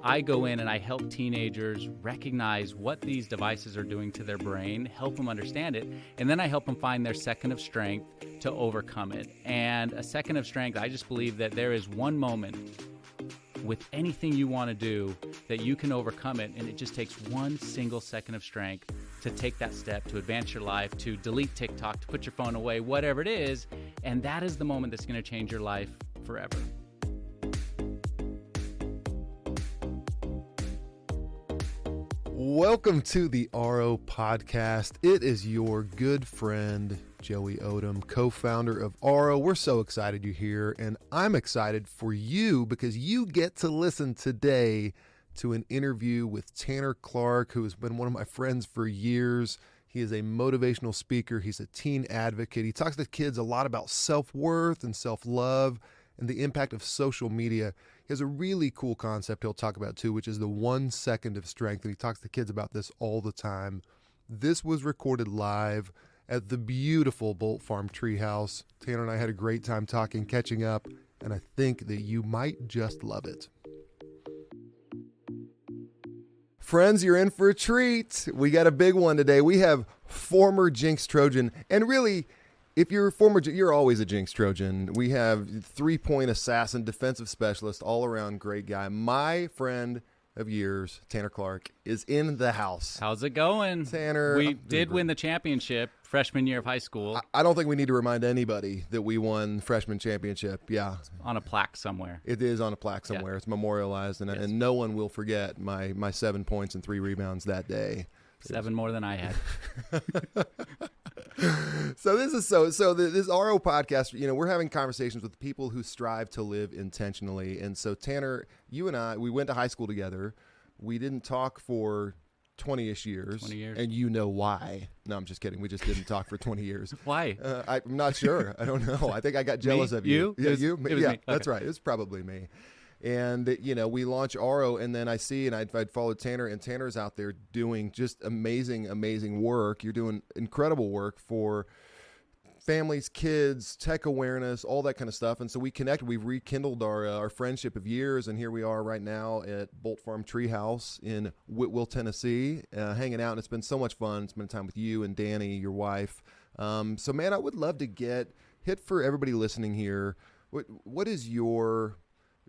I go in and I help teenagers recognize what these devices are doing to their brain, help them understand it, and then I help them find their second of strength to overcome it. And a second of strength, I just believe that there is one moment with anything you want to do that you can overcome it, and it just takes one single second of strength to take that step, to advance your life, to delete TikTok, to put your phone away, whatever it is, and that is the moment that's going to change your life forever. Welcome to the RO podcast. It is your good friend, Joey Odom, co-founder of RO. We're so excited you're here, and I'm excited for you because you get to listen today to an interview with Tanner Clark, who has been one of my friends for years. He is a motivational speaker. He's a teen advocate. He talks to kids a lot about self-worth and self-love and the impact of social media. He has a really cool concept he'll talk about too, which is the 1 second of strength. And he talks to kids about this all the time. This was recorded live at the beautiful Bolt Farm Treehouse. Tanner and I had a great time talking, catching up, and I think that you might just love it. Friends, you're in for a treat. We got a big one today. We have former Jinx Trojan, and really, if you're a former, you're always a Jinx Trojan. We have 3-point assassin, defensive specialist, all around great guy. My friend of years, Tanner Clark, is in the house. How's it going? Tanner. We did win the championship freshman year of high school. I don't think we need to remind anybody that we won freshman championship. Yeah. On a plaque somewhere. It is on a plaque somewhere. Yeah. It's memorialized, and no one will forget my 7 points and 3 rebounds that day. 7 more than I had. So this RO podcast, we're having conversations with people who strive to live intentionally. And so Tanner, you and I, we went to high school together. We didn't talk for 20-ish years. 20 years. And you know why. No, I'm just kidding. We just didn't talk for 20 years. Why? I'm not sure. I don't know. I think I got jealous of you. You? Yeah, you? It was yeah, me. Okay. That's right. It was probably me. And, we launch RO, and then I see, and I'd followed Tanner, and Tanner's out there doing just amazing, amazing work. You're doing incredible work for families, kids, tech awareness, all that kind of stuff. And so we connected. We've rekindled our friendship of years, and here we are right now at Bolt Farm Treehouse in Whitwell, Tennessee, hanging out. And it's been so much fun. Spending time with you and Danny, your wife. So, man, I would love to hit for everybody listening here. What is your...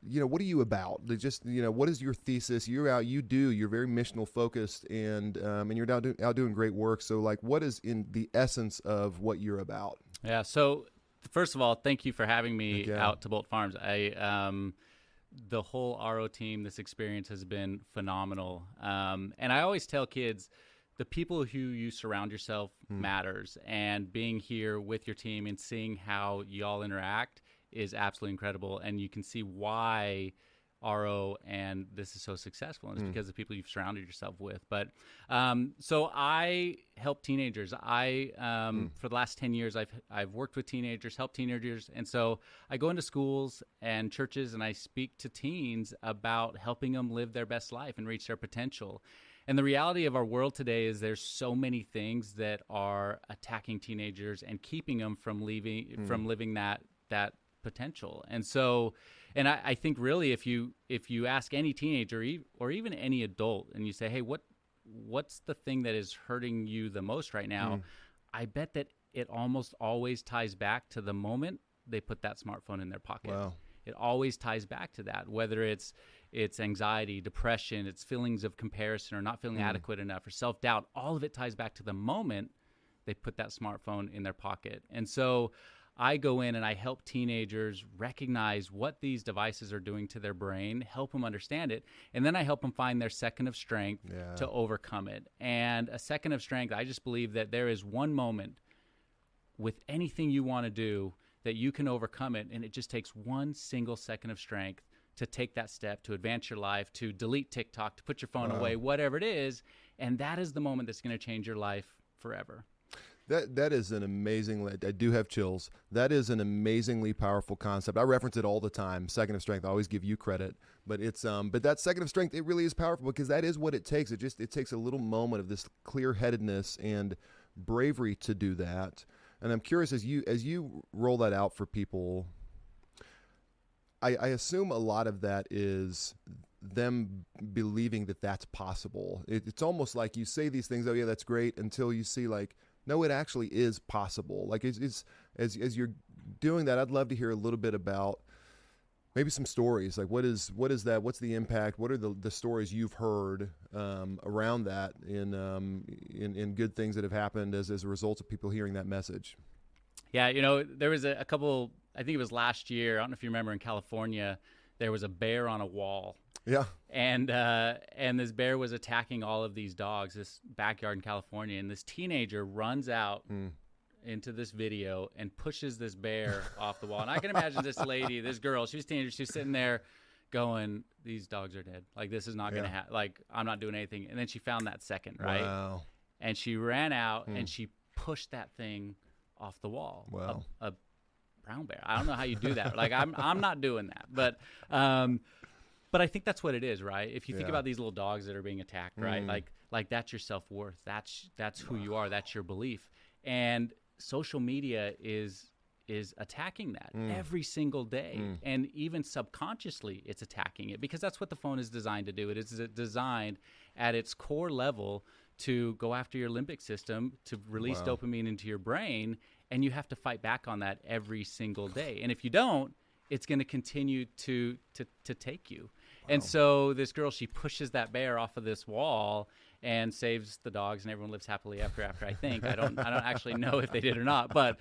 what are you about? What is your thesis? You're very missional focused, and you're out doing great work. So, what is in the essence of what you're about? Yeah. So, first of all, thank you for having me out to Bolt Farms. The whole RO team, this experience has been phenomenal. And I always tell kids, the people who you surround yourself matters, and being here with your team and seeing how y'all interact is absolutely incredible, and you can see why RO and this is so successful, and it's because of the people you've surrounded yourself with. But so I help teenagers. For the last 10 years, I've worked with teenagers, helped teenagers, and so I go into schools and churches and I speak to teens about helping them live their best life and reach their potential. And the reality of our world today is there's so many things that are attacking teenagers and keeping them from living that potential. And so, and I think really if you ask any teenager or even any adult and you say, hey, what's the thing that is hurting you the most right now? I bet that it almost always ties back to the moment they put that smartphone in their pocket. Wow. It always ties back to that, whether it's anxiety, depression, it's feelings of comparison or not feeling adequate enough or self-doubt. All of it ties back to the moment they put that smartphone in their pocket. And so I go in and I help teenagers recognize what these devices are doing to their brain, help them understand it, and then I help them find their second of strength to overcome it. And a second of strength, I just believe that there is one moment with anything you want to do that you can overcome it, and it just takes one single second of strength to take that step, to advance your life, to delete TikTok, to put your phone away, whatever it is, and that is the moment that's going to change your life forever. That is an amazing, I do have chills. That is an amazingly powerful concept. I reference it all the time. Second of strength. I always give you credit, but but that second of strength, it really is powerful because that is what it takes. It takes a little moment of this clear-headedness and bravery to do that. And I'm curious, as you roll that out for people, I assume a lot of that is them believing that that's possible. It's almost like you say these things, oh yeah, that's great, until you see like, no, it actually is possible. Like it's as you're doing that, I'd love to hear a little bit about maybe some stories. Like what is that? What's the impact? What are the stories you've heard around that in good things that have happened as a result of people hearing that message? Yeah, there was a couple, I think it was last year, I don't know if you remember, in California, there was a bear on a wall. Yeah. And this bear was attacking all of these dogs, this backyard in California, and this teenager runs out into this video and pushes this bear off the wall. And I can imagine this lady, this girl, she was a teenager, she's sitting there going, these dogs are dead. Like, this is not going to happen. Like, I'm not doing anything. And then she found that second, right? Wow. And she ran out and she pushed that thing off the wall. Wow. A brown bear. I don't know how you do that. Like, I'm not doing that. But I think that's what it is, right? If you think about these little dogs that are being attacked, right? Like that's your self-worth. That's who you are. That's your belief. And social media is attacking that every single day. And even subconsciously, it's attacking it, because that's what the phone is designed to do. It is designed at its core level to go after your limbic system, to release dopamine into your brain, and you have to fight back on that every single day. And if you don't, it's going to continue to take you. And so this girl, she pushes that bear off of this wall and saves the dogs, and everyone lives happily ever after. I think I don't actually know if they did or not, but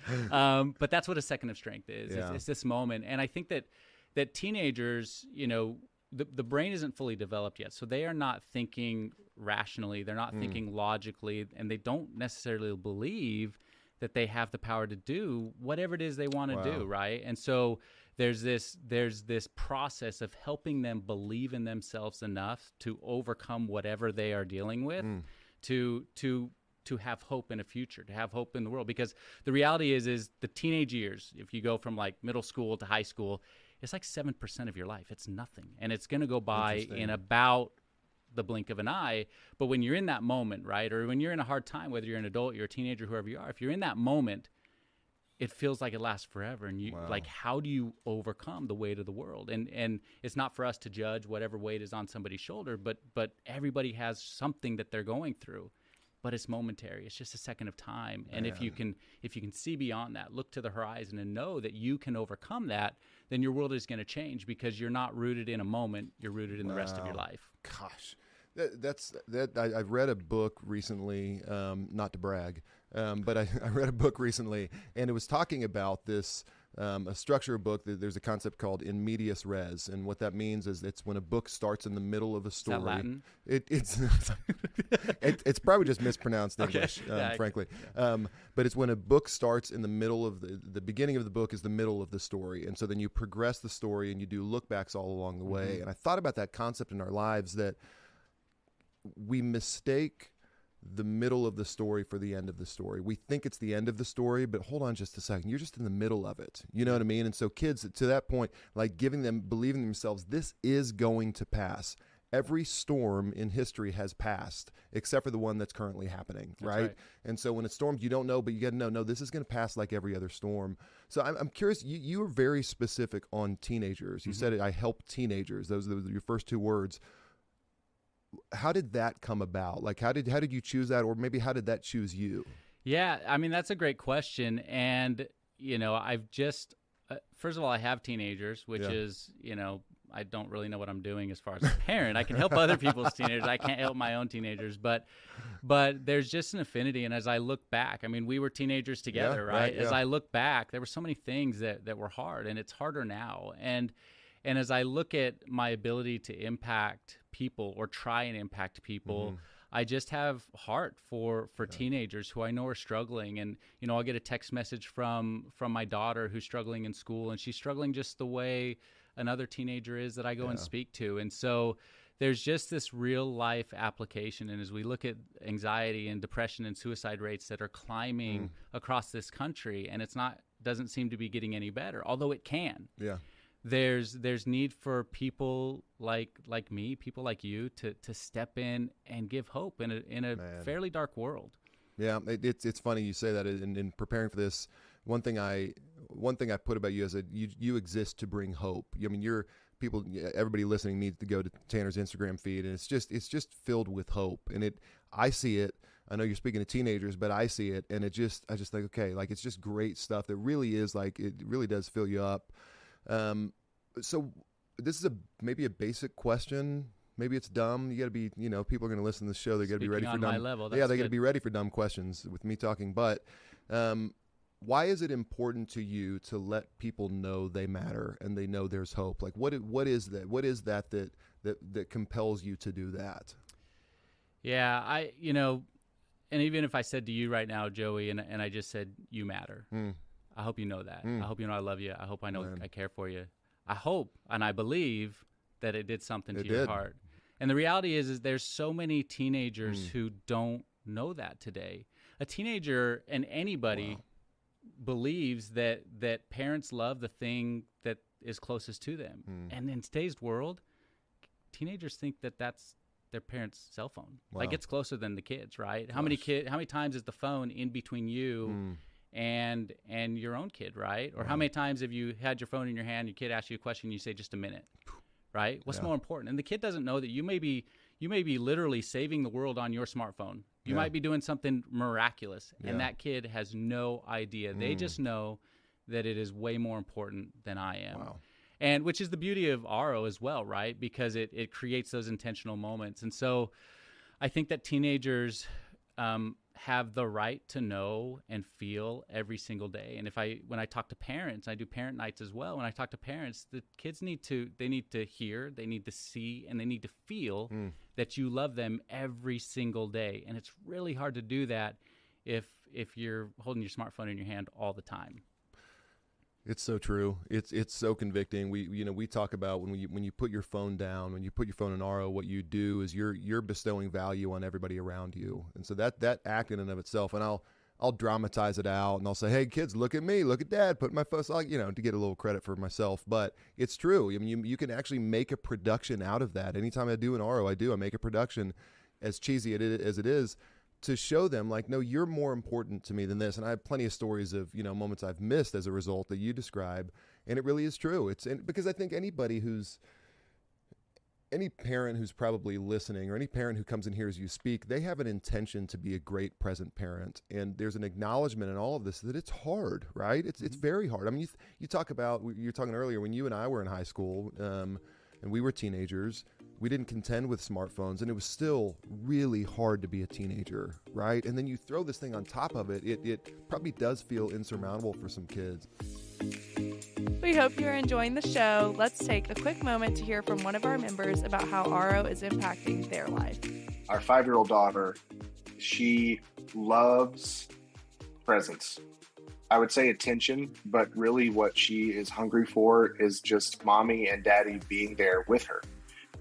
that's what a second of strength is. Yeah. It's this moment, and I think that teenagers, the brain isn't fully developed yet, so they are not thinking rationally, they're not thinking logically, and they don't necessarily believe that they have the power to do whatever it is they want to do, right? And so there's this process of helping them believe in themselves enough to overcome whatever they are dealing with, to have hope in a future, to have hope in the world. Because the reality is the teenage years, if you go from like middle school to high school, it's like 7% of your life. It's nothing, and it's going to go by in about the blink of an eye. But when you're in that moment, right, or when you're in a hard time, whether you're an adult, you're a teenager, whoever you are, if you're in that moment, it feels like it lasts forever. And you like, how do you overcome the weight of the world? And it's not for us to judge whatever weight is on somebody's shoulder, but everybody has something that they're going through, but it's momentary. It's just a second of time. And if you can see beyond that, look to the horizon and know that you can overcome that, then your world is going to change, because you're not rooted in a moment, you're rooted in the rest of your life. Gosh. I've read a book recently, not to brag, but I read a book recently, and it was talking about this, a structure of book. There's a concept called in medias res, and what that means is it's when a book starts in the middle of a story. Is that Latin? It's probably just mispronounced English, frankly. Yeah. But it's when a book starts in the middle of the beginning of the book is the middle of the story, and so then you progress the story and you do look backs all along the way. And I thought about that concept in our lives, that we mistake the middle of the story for the end of the story. We think it's the end of the story, but hold on just a second. You're just in the middle of it. You know what I mean? And so kids, to that point, like believing themselves, this is going to pass. Every storm in history has passed, except for the one that's currently happening, right? And so when it storms, you don't know, but you got to know, no, this is going to pass like every other storm. So I'm curious, you were very specific on teenagers. You said, I help teenagers. Those were your first two words. How did that come about? Like, how did you choose that, or maybe how did that choose you? Yeah, I mean, that's a great question. And, I've just, first of all, I have teenagers, which is, I don't really know what I'm doing as far as a parent. I can help other people's teenagers. I can't help my own teenagers, but there's just an affinity. And as I look back, I mean, we were teenagers together, right? As I look back, there were so many things that were hard, and it's harder now. And as I look at my ability to impact people, or try and impact people, I just have heart for teenagers who I know are struggling. And, I'll get a text message from my daughter who's struggling in school, and she's struggling just the way another teenager is that I go and speak to. And so there's just this real life application. And as we look at anxiety and depression and suicide rates that are climbing across this country, and doesn't seem to be getting any better, although it can. Yeah. There's need for people like me, people like you, to step in and give hope in a fairly dark world. Yeah, it's funny you say that. In preparing for this, one thing I put about you is that you exist to bring hope. I mean, everybody listening needs to go to Tanner's Instagram feed, and it's just filled with hope. And I see it. I know you're speaking to teenagers, but I see it, and I just think, okay, like, it's just great stuff that really is, like, it really does fill you up. So this is maybe a basic question. Maybe it's dumb. You got to be, people are going to listen to the show. They got to be ready for dumb. My level, they got to be ready for dumb questions with me talking. But why is it important to you to let people know they matter and they know there's hope? Like, what is that? What is that compels you to do that? Yeah, and even if I said to you right now, Joey, and I just said, you matter. I hope you know that. I hope you know I love you. I hope I know I care for you. I hope and I believe that it did something to your heart. And the reality is there's so many teenagers who don't know that today. A teenager and anybody believes that parents love the thing that is closest to them. And in today's world, teenagers think that that's their parents' cell phone. Like, it's closer than the kids, right? How many times is the phone in between you and your own kid, right? Or how many times have you had your phone in your hand, your kid asks you a question, you say just a minute, right? What's more important? And the kid doesn't know that you may be literally saving the world on your smartphone. You might be doing something miraculous, and that kid has no idea. They just know that it is way more important than I am. Wow. And which is the beauty of RO as well, right? Because it creates those intentional moments. And so I think that teenagers have the right to know and feel every single day. And when I talk to parents, I do parent nights as well. When I talk to parents, the kids need to hear, they need to see, and they need to feel that you love them every single day. And it's really hard to do that if you're holding your smartphone in your hand all the time. It's so true. It's so convicting. We talk about when you put your phone down, when you put your phone in RO, what you do is you're bestowing value on everybody around you. And so that act in and of itself, and I'll dramatize it out, and I'll say, hey kids, look at me, look at dad, put my phone, to get a little credit for myself. But it's true. I mean, you can actually make a production out of that. Anytime I do an RO, I make a production, as cheesy as it is, to show them, like, no, you're more important to me than this. And I have plenty of stories of, moments I've missed as a result that you describe. And it really is true. Because I think any parent who's probably listening, or any parent who comes and hears you speak, they have an intention to be a great present parent. And there's an acknowledgement in all of this that it's hard, right? It's very hard. I mean, you talk about, you were talking earlier, when you and I were in high school, and we were teenagers, we didn't contend with smartphones, and it was still really hard to be a teenager, right? And then you throw this thing on top of it, it probably does feel insurmountable for some kids. We hope you're enjoying the show. Let's take a quick moment to hear from one of our members about how RO is impacting their life. Our 5-year-old daughter, she loves presents. I would say attention, but really what she is hungry for is just mommy and daddy being there with her,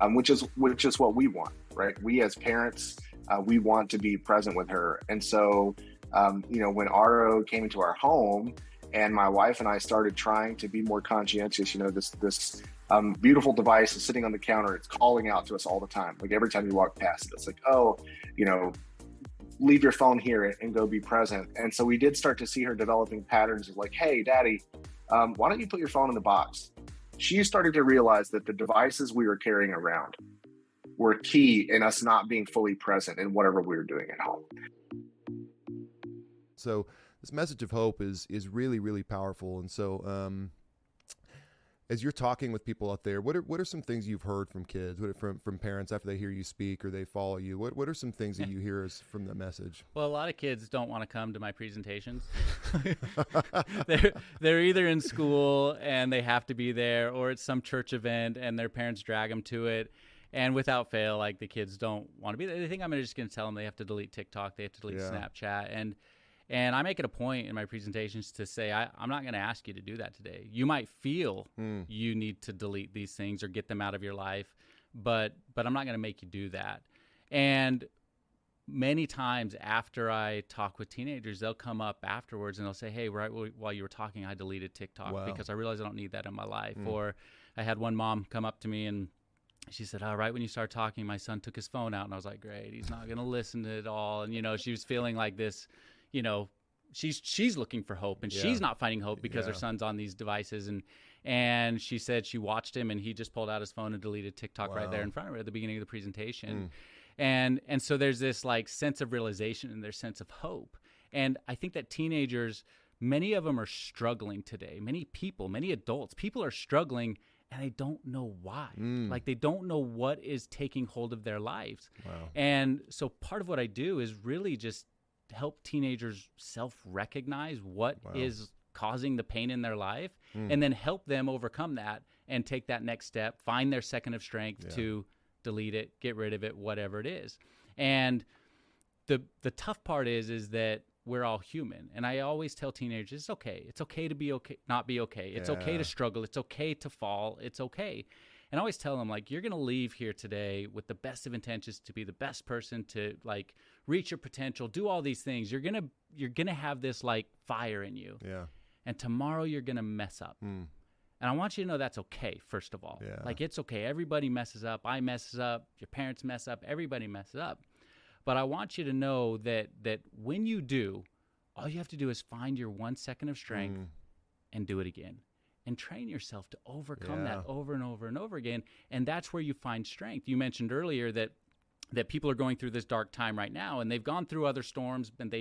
which is what we want, right? We as parents, we want to be present with her. And so, when RO came into our home and my wife and I started trying to be more conscientious, this beautiful device is sitting on the counter. It's calling out to us all the time. Like, every time you walk past it, it's like, oh, leave your phone here and go be present. And so we did start to see her developing patterns of like, hey, daddy, why don't you put your phone in the box? She started to realize that the devices we were carrying around were key in us not being fully present in whatever we were doing at home. So this message of hope is really, really powerful. And so as you're talking with people out there, what are some things you've heard from kids, from parents after they hear you speak or they follow you? What are some things that you hear from the message? Well, a lot of kids don't want to come to my presentations. They're either in school and they have to be there, or it's some church event and their parents drag them to it. And without fail, like, the kids don't want to be there. They think I'm just going to tell them they have to delete TikTok, they have to delete Snapchat. And I make it a point in my presentations to say, I'm not going to ask you to do that today. You might feel you need to delete these things or get them out of your life, but I'm not going to make you do that. And many times after I talk with teenagers, they'll come up afterwards and they'll say, hey, right while you were talking, I deleted TikTok because I realized I don't need that in my life. Or I had one mom come up to me and she said, right when you started talking, my son took his phone out. And I was like, great, he's not going to listen to it all. And, she was feeling like this, she's looking for hope, and she's not finding hope because her son's on these devices. And she said she watched him, and he just pulled out his phone and deleted TikTok right there in front of her at the beginning of the presentation. And so there's this like sense of realization and their sense of hope. And I think that teenagers, many of them are struggling today. Many adults, people are struggling, and they don't know why. Like they don't know what is taking hold of their lives. And so part of what I do is really just help teenagers self-recognize what is causing the pain in their life, and then help them overcome that and take that next step, find their second of strength to delete it, get rid of it, whatever it is. And the tough part is that we're all human. And I always tell teenagers, it's okay. It's okay to be okay, not be okay. It's okay to struggle. It's okay to fall. It's okay. And I always tell them, like, you're going to leave here today with the best of intentions to be the best person, to like reach your potential, do all these things. You're going to have this like fire in you. Yeah. And tomorrow you're going to mess up. And I want you to know that's okay, first of all. Like, it's okay. Everybody messes up. I mess up. Your parents mess up. Everybody messes up. But I want you to know that when you do, all you have to do is find your 1 second of strength and do it again. And train yourself to overcome that over and over and over again. And that's where you find strength. You mentioned earlier that people are going through this dark time right now, and they've gone through other storms, and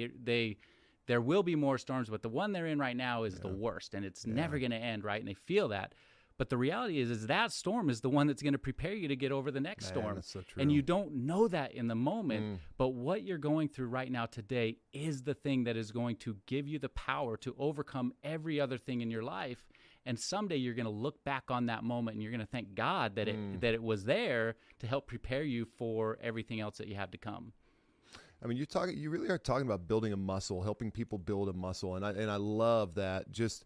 there will be more storms, but the one they're in right now is the worst, and it's never going to end, right? And they feel that. But the reality is that storm is the one that's going to prepare you to get over the next storm. That's so true. And you don't know that in the moment, but what you're going through right now today is the thing that is going to give you the power to overcome every other thing in your life. And someday you're going to look back on that moment, and you're going to thank God that it was there to help prepare you for everything else that you have to come. I mean, you really are talking about building a muscle, helping people build a muscle, and I love that, just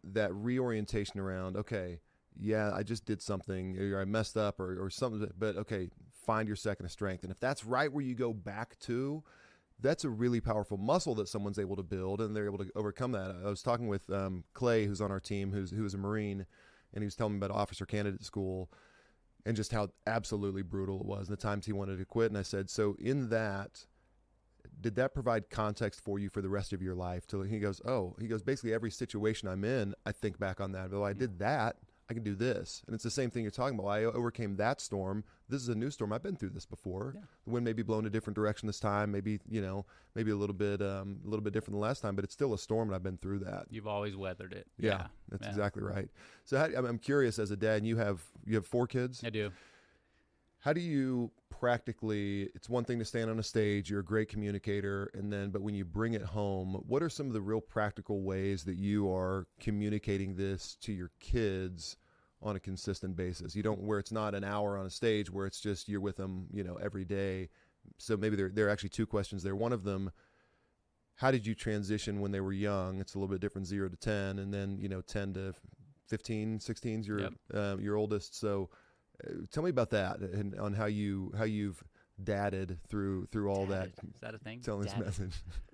that reorientation around, okay, yeah, I just did something, or I messed up, or something, but okay, find your second of strength, and if that's right where you go back to, that's a really powerful muscle that someone's able to build, and they're able to overcome that. I was talking with Clay, who's on our team, who's a Marine, and he was telling me about officer candidate school, and just how absolutely brutal it was, and the times he wanted to quit. And I said, so in that, did that provide context for you for the rest of your life? He goes, basically every situation I'm in, I think back on that. Well, I did that, I can do this. And it's the same thing you're talking about. I overcame that storm. This is a new storm. I've been through this before. Yeah. The wind may be blowing a different direction this time. Maybe a little bit different than last time, but it's still a storm, and I've been through that. You've always weathered it. Yeah, that's exactly right. So I'm curious, as a dad, and you have 4 kids? I do. How do you practically, it's one thing to stand on a stage, you're a great communicator, but when you bring it home, what are some of the real practical ways that you are communicating this to your kids on a consistent basis? Where it's not an hour on a stage, where it's just you're with them, every day. So maybe there are actually 2 questions there. One of them, how did you transition when they were young? It's a little bit different, 0 to 10, and then 10 to 15, 16 is your oldest. So tell me about that, and on how you've dadded through all that. Is that a thing? Telling this message.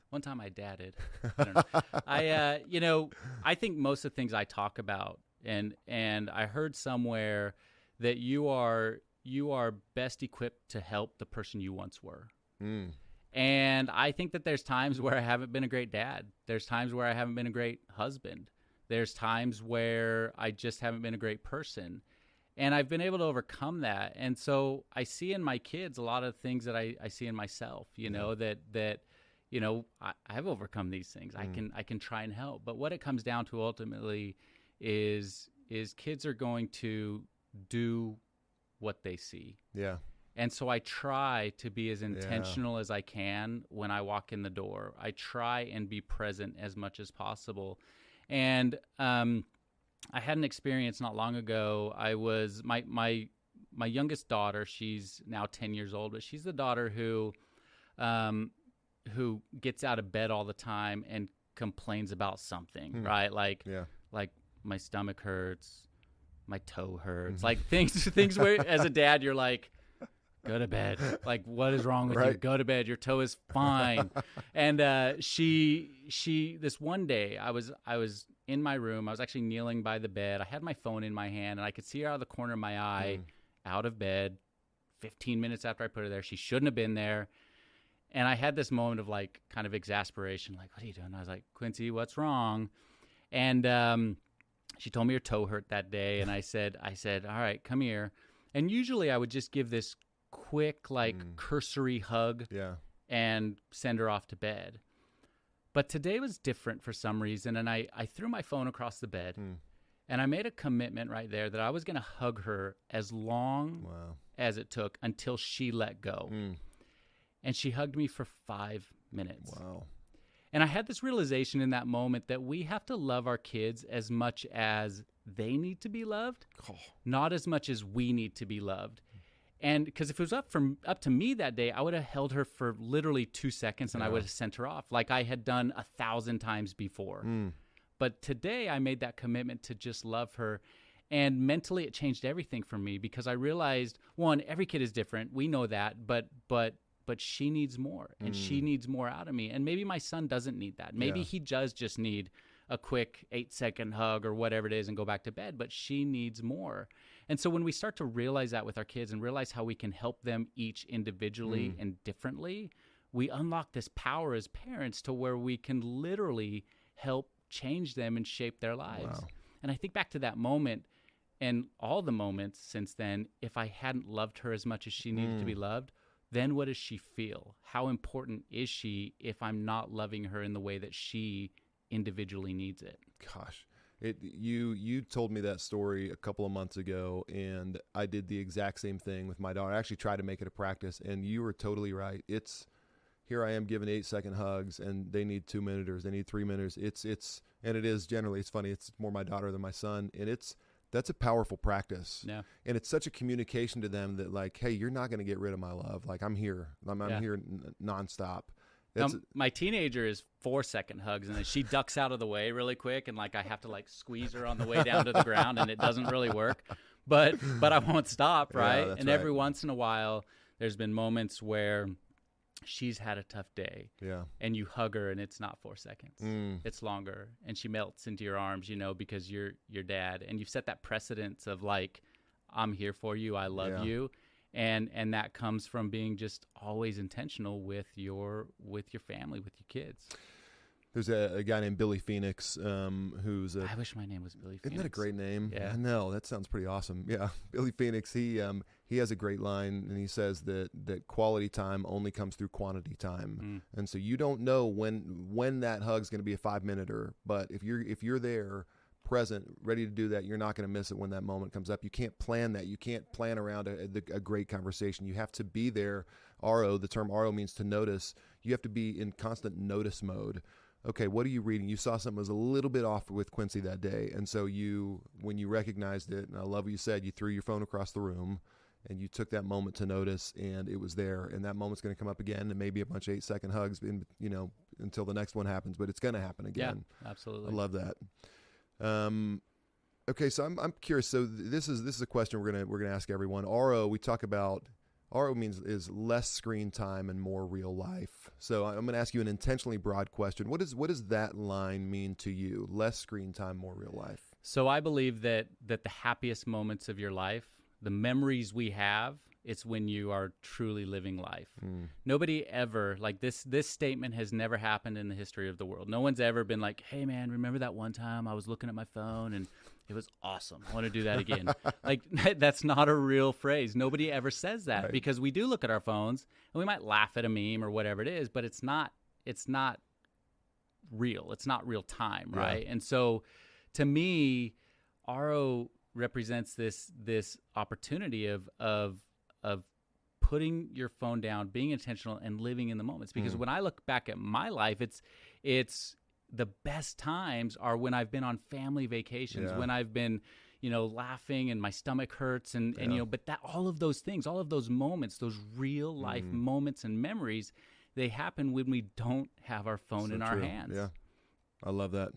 One time I dadded. I don't know. I think most of the things I talk about, and I heard somewhere that you are best equipped to help the person you once were. And I think that there's times where I haven't been a great dad. There's times where I haven't been a great husband. There's times where I just haven't been a great person. And I've been able to overcome that. And so I see in my kids a lot of things that I see in myself, that I've overcome these things. I can try and help. But what it comes down to ultimately is kids are going to do what they see. Yeah. And so I try to be as intentional as I can when I walk in the door. I try and be present as much as possible. And I had an experience not long ago. I was my youngest daughter. She's now 10 years old, but she's the daughter who gets out of bed all the time and complains about something, right? Like my stomach hurts, my toe hurts, like things where as a dad you're like, go to bed. Like, what is wrong with you? Go to bed. Your toe is fine. And she this one day I was in my room. I was actually kneeling by the bed. I had my phone in my hand, and I could see her out of the corner of my eye, out of bed, 15 minutes after I put her there. She shouldn't have been there. And I had this moment of like kind of exasperation, like, what are you doing? I was like, Quincy, what's wrong? And she told me her toe hurt that day. And I said, all right, come here. And usually I would just give this quick, like cursory hug and send her off to bed. But today was different for some reason. And I threw my phone across the bed and I made a commitment right there that I was going to hug her as long as it took until she let go. And she hugged me for 5 minutes. Wow. And I had this realization in that moment that we have to love our kids as much as they need to be loved, not as much as we need to be loved. And because if it was up to me that day, I would have held her for literally 2 seconds and I would have sent her off like I had done 1,000 times before. But today I made that commitment to just love her. And mentally it changed everything for me because I realized, one, every kid is different. We know that, but she needs more and she needs more out of me. And maybe my son doesn't need that. Maybe he does just need a quick 8-second hug or whatever it is and go back to bed, but she needs more. And so when we start to realize that with our kids and realize how we can help them each individually and differently, we unlock this power as parents to where we can literally help change them and shape their lives. Wow. And I think back to that moment and all the moments since then, if I hadn't loved her as much as she needed to be loved, then what does she feel? How important is she if I'm not loving her in the way that she individually needs it? Gosh, you told me that story a couple of months ago, and I did the exact same thing with my daughter. I actually tried to make it a practice, and you were totally right. It's here I am giving 8-second hugs, and they need 2 minutes, they need 3 minutes. And it is generally, it's funny, it's more my daughter than my son, and that's a powerful practice. Yeah. And it's such a communication to them that like, hey, you're not going to get rid of my love. Like I'm here. I'm here nonstop. My teenager is 4-second hugs, and then she ducks out of the way really quick, and like I have to like squeeze her on the way down to the ground, and it doesn't really work. But I won't stop, right? And every once in a while, there's been moments where she's had a tough day, and you hug her, and it's not 4 seconds, it's longer, and she melts into your arms, because you're your dad, and you've set that precedence of like, I'm here for you, I love you, and that comes from being just always intentional with your family, with your kids. There's a guy named Billy Phoenix, who's I wish my name was Billy Phoenix. Isn't that a great name? Yeah. No, that sounds pretty awesome. Yeah, Billy Phoenix. He has a great line, and he says that quality time only comes through quantity time, and so you don't know when that hug's going to be a 5-minuter, but if you're there, present, ready to do that, you're not going to miss it when that moment comes up. You can't plan that. You can't plan around a great conversation. You have to be there. The term RO means to notice. You have to be in constant notice mode. Okay, what are you reading? You saw something was a little bit off with Quincy that day, and so when you recognized it, and I love what you said, you threw your phone across the room, and you took that moment to notice, and it was there, and that moment's going to come up again, and maybe a bunch of 8-second hugs, until the next one happens, but it's going to happen again. Yeah, absolutely. I love that. Okay, so I'm curious. So this is a question we're gonna ask everyone. We talk about. RO is less screen time and more real life. So I'm going to ask you an intentionally broad question. What does that line mean to you? Less screen time, more real life. So I believe that the happiest moments of your life, the memories we have, it's when you are truly living life. Nobody ever, like this statement has never happened in the history of the world. No one's ever been like, hey man, remember that one time I was looking at my phone and it was awesome. I want to do that again. Like that's not a real phrase. Nobody ever says that because we do look at our phones and we might laugh at a meme or whatever it is, but it's not real. It's not real time, right? And so to me, RO represents this opportunity of putting your phone down, being intentional, and living in the moments. Because when I look back at my life, it's the best times are when I've been on family vacations, when I've been, laughing and my stomach hurts and but that all of those things, all of those moments, those real life moments and memories, they happen when we don't have our phone in our hands. Yeah, I love that.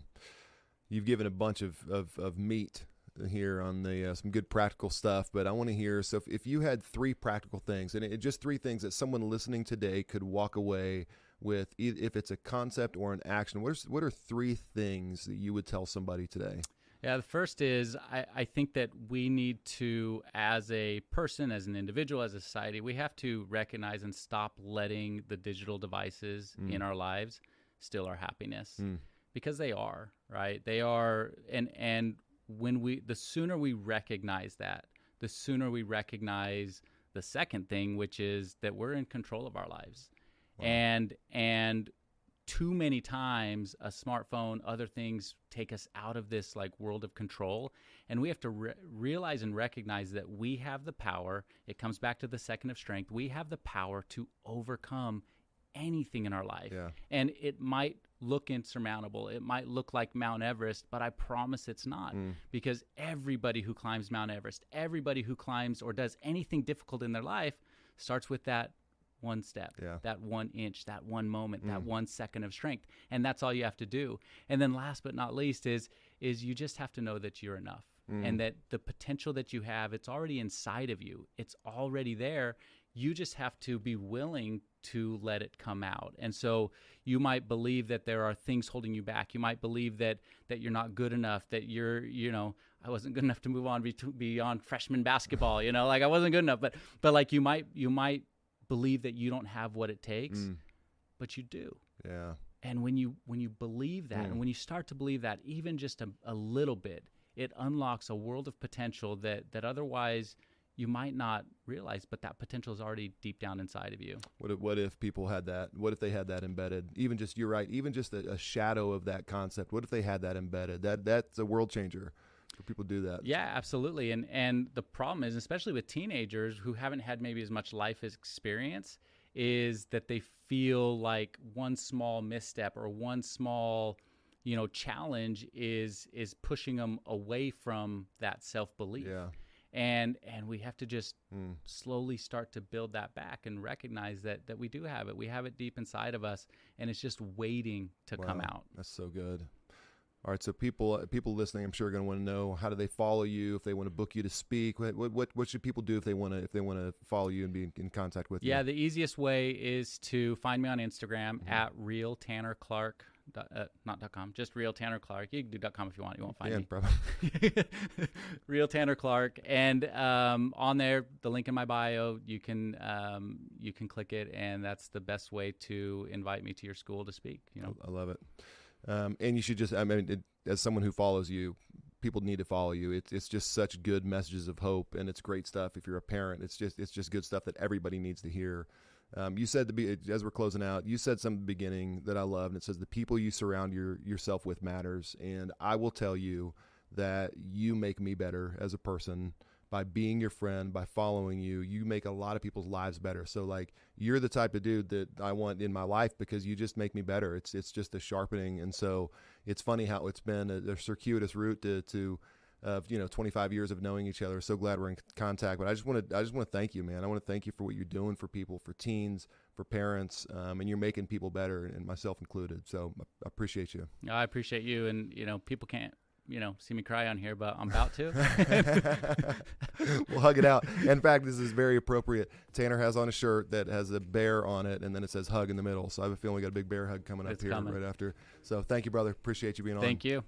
You've given a bunch of meat here on the some good practical stuff, but I want to hear, so if you had 3 practical things, and just 3 things that someone listening today could walk away with, if it's a concept or an action, what are 3 things that you would tell somebody today? Yeah, the first is I think that we need to, as a person, as an individual, as a society, we have to recognize and stop letting the digital devices in our lives steal our happiness, because they are, right? They are, and when the sooner we recognize that, the sooner we recognize the second thing, which is that we're in control of our lives. Wow. And too many times a smartphone, other things take us out of this like world of control, and we have to realize and recognize that we have the power. It comes back to the second of strength. We have the power to overcome anything in our life. Yeah. And it might look insurmountable. It might look like Mount Everest, but I promise it's not, because everybody who climbs Mount Everest, everybody who climbs or does anything difficult in their life starts with that one step, that 1 inch, that one moment, that 1 second of strength. And that's all you have to do. And then last but not least is you just have to know that you're enough, and that the potential that you have, it's already inside of you. It's already there. You just have to be willing to let it come out. And so you might believe that there are things holding you back. You might believe that you're not good enough, that I wasn't good enough to move on beyond freshman basketball, like I wasn't good enough. But like you might believe that you don't have what it takes, but you do. Yeah. And when you believe that, and when you start to believe that even just a little bit, it unlocks a world of potential that otherwise you might not realize, but that potential is already deep down inside of you. What if people had that? What if they had that embedded? Even just, you're right, even just a shadow of that concept. What if they had that embedded? That's a world changer for people to do that. Yeah, absolutely. And the problem is, especially with teenagers who haven't had maybe as much life experience, is that they feel like one small misstep or one small challenge is pushing them away from that self-belief. Yeah. And we have to just slowly start to build that back and recognize that we do have it. We have it deep inside of us, and it's just waiting to come out. That's so good. All right, so people listening, I'm sure, are going to want to know, how do they follow you if they want to book you to speak? What should people do if they want to follow you and be in contact with you? Yeah, the easiest way is to find me on Instagram at realtannerclark. Not .com, just Real Tanner Clark. You can do .com if you want. You won't find me. Probably. Real Tanner Clark, and on there, the link in my bio, you can click it, and that's the best way to invite me to your school to speak. I love it, and you should just, as someone who follows you, people need to follow you. It's just such good messages of hope, and it's great stuff. If you're a parent, it's just good stuff that everybody needs to hear. You said, as we're closing out, you said something at the beginning that I love, and it says the people you surround yourself with matters. And I will tell you that you make me better as a person by being your friend, by following you. You make a lot of people's lives better. So like, you're the type of dude that I want in my life, because you just make me better. It's just a sharpening. And so it's funny how it's been a circuitous route to 25 years of knowing each other. So glad we're in contact. But I just want to thank you, man. I want to thank you for what you're doing for people, for teens, for parents, and you're making people better, and myself included. So I appreciate you. I appreciate you. And people can't see me cry on here, but I'm about to. We'll hug it out. In fact, this is very appropriate. Tanner has on a shirt that has a bear on it, and then it says hug in the middle. So I have a feeling we got a big bear hug coming up right after. So thank you, brother. Appreciate you being on. Thank you.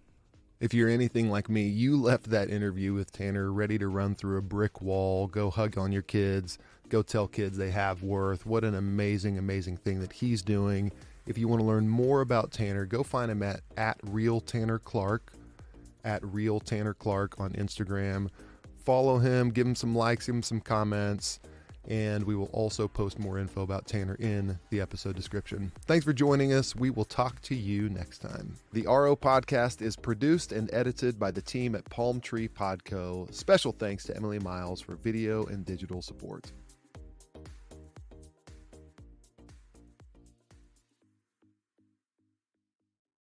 If you're anything like me, you left that interview with Tanner ready to run through a brick wall, go hug on your kids, go tell kids they have worth. What an amazing, amazing thing that he's doing. If you want to learn more about Tanner, go find him at Real Tanner Clark, at Real Tanner Clark on Instagram. Follow him, give him some likes, give him some comments, and we will also post more info about Tanner in the episode description. Thanks for joining us. We will talk to you next time. The RO Podcast is produced and edited by the team at Palm Tree Podco. Special thanks to Emily Miles for video and digital support.